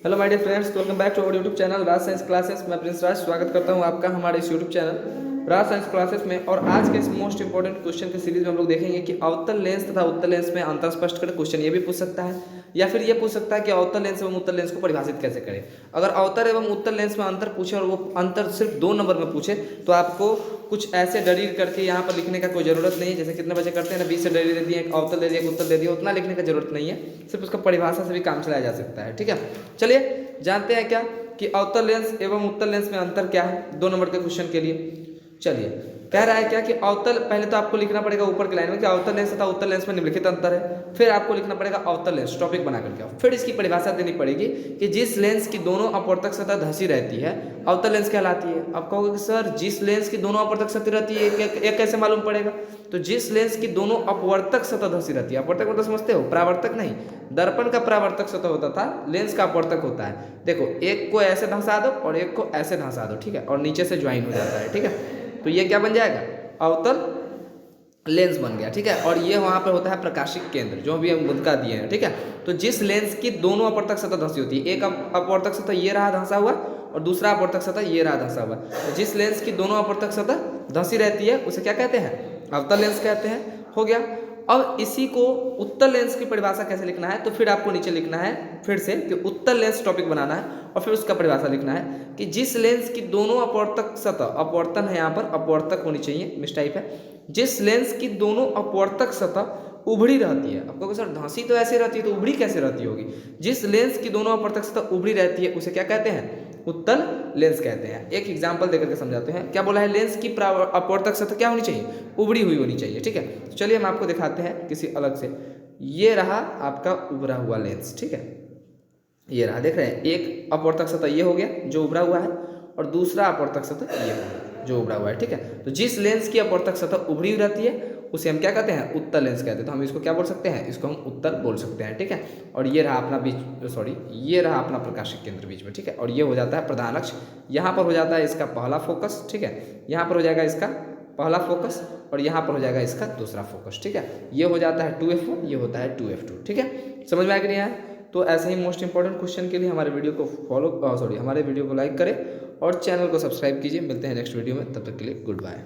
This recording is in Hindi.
Hello my dear friends, welcome back to our YouTube channel Raj science classes. मैं प्रिंस राज स्वागत करता हूं आपका हमारे इस YouTube channel Raj science classes में। और आज के इस मोस्ट इंपॉर्टेंट क्वेश्चन की सीरीज में हम लोग देखेंगे कि अवतल लेंस तथा उत्तल लेंस में अंतर स्पष्ट करें। क्वेश्चन ये भी पूछ सकता है या फिर ये पूछ सकता है कि अवतल लेंस एवं उत्तल लेंस को परिभाषित कैसे करें। अगर अवतल एवं उत्तल लेंस में अंतर पूछे और वो अंतर सिर्फ 2 नंबर में पूछे तो आपको कुछ ऐसे डरीर करके यहाँ पर लिखने का कोई ज़रूरत नहीं है। जैसे कितने बच्चे करते हैं ना, 20 से डरीर दे दिए, एक अवतल दे दिया, एक उत्तल दे दिया, उतना लिखने की जरूरत नहीं है। सिर्फ उसका परिभाषा से भी काम चलाया जा सकता है। ठीक है, चलिए जानते हैं क्या कि अवतल लेंस एवं उत्तल लेंस में अंतर क्या है 2 नंबर के क्वेश्चन के लिए। चलिए, कह रहा है क्या कि अवतल, पहले तो आपको लिखना पड़ेगा ऊपर की लाइन में कि अवतल लेंस तथा उत्तल लेंस में निम्नलिखित अंतर है। फिर आपको लिखना पड़ेगा अवतल लेंस टॉपिक बना करके, फिर इसकी परिभाषा देनी पड़ेगी कि जिस लेंस की दोनों अपवर्तक सतह धंसी रहती है अवतल लेंस कहलाती है। अब कहोगे कि सर जिस लेंस की दोनों अपवर्तक सतह रहती है ये कैसे मालूम पड़ेगा? तो जिस लेंस की दोनों अपवर्तक सतह धंसी रहती है, अपवर्तक मतलब समझते हो, परावर्तक नहीं, दर्पण का परावर्तक सतह होता था, लेंस का अपवर्तक होता है। देखो, एक को ऐसे धंसा दो और एक को ऐसे धंसा दो, ठीक है, और नीचे से ज्वाइन हो जाता है। ठीक है, तो ये क्या बन जाएगा? अवतल लेंस बन गया। ठीक है, और ये वहाँ पर होता है प्रकाशिक केंद्र, जो भी हम मुद्दा दिए हैं। ठीक है, तो जिस लेंस की दोनों अपवर्तक सतह धंसी होती है, एक अपवर्तक सतह ये रहा धंसा हुआ और दूसरा अपवर्तक सतह ये रहा धंसा हुआ, तो जिस लेंस की दोनों अपवर्तक सतह धंसी रहती है उसे क्या कहते हैं? अवतल लेंस कहते हैं। हो गया। अब इसी को उत्तल लेंस की परिभाषा कैसे लिखना है, तो फिर आपको नीचे लिखना है फिर से कि उत्तल लेंस टॉपिक बनाना है और फिर उसका परिभाषा लिखना है कि जिस लेंस की दोनों अपवर्तक सतह, अपवर्तन है यहाँ पर, अपवर्तक होनी चाहिए, मिसटाइप है, जिस लेंस की दोनों अपवर्तक सतह उभड़ी रहती है। आपको सर धांसी तो ऐसे रहती है तो उभड़ी कैसे रहती होगी? जिस लेंस की दोनों अपवर्तक सतह उभड़ी रहती है उसे क्या कहते हैं? उत्तल लेंस कहते हैं। एक एग्जाम्पल देकर के समझाते हैं। क्या बोला है? लेंस की अपवर्तक सतह क्या होनी चाहिए? उभड़ी हुई होनी चाहिए। ठीक है, तो चलिए हम आपको दिखाते हैं किसी अलग से। ये रहा आपका उभरा हुआ लेंस। ठीक है, ये रहा, देख रहे हैं, एक अपवर्तक सतह ये हो गया जो उभरा हुआ है और दूसरा अपवर्तक सतह ये हो गया जो उभरा हुआ है। ठीक है, तो जिस लेंस की अपवर्तक सतह उभरी हुई रहती है उसे हम क्या कहते हैं? उत्तल लेंस कहते हैं। तो हम इसको क्या बोल सकते हैं? इसको हम उत्तल बोल सकते हैं। ठीक है, और ये रहा अपना ये रहा अपना प्रकाशिक केंद्र बीच में। ठीक है, और ये हो जाता है प्रधान अक्ष। यहाँ पर हो जाता है इसका पहला फोकस। ठीक है, यहाँ पर हो जाएगा इसका पहला फोकस और यहाँ पर हो जाएगा इसका दूसरा फोकस। ठीक है, ये हो जाता है 2f1, ये होता है 2f2। ठीक है, समझ में आ गया? तो ऐसे ही मोस्ट इंपॉर्टेंट क्वेश्चन के लिए हमारे वीडियो को हमारे वीडियो को लाइक करें और चैनल को सब्सक्राइब कीजिए। मिलते हैं नेक्स्ट वीडियो में, तब तक के लिए गुड बाय।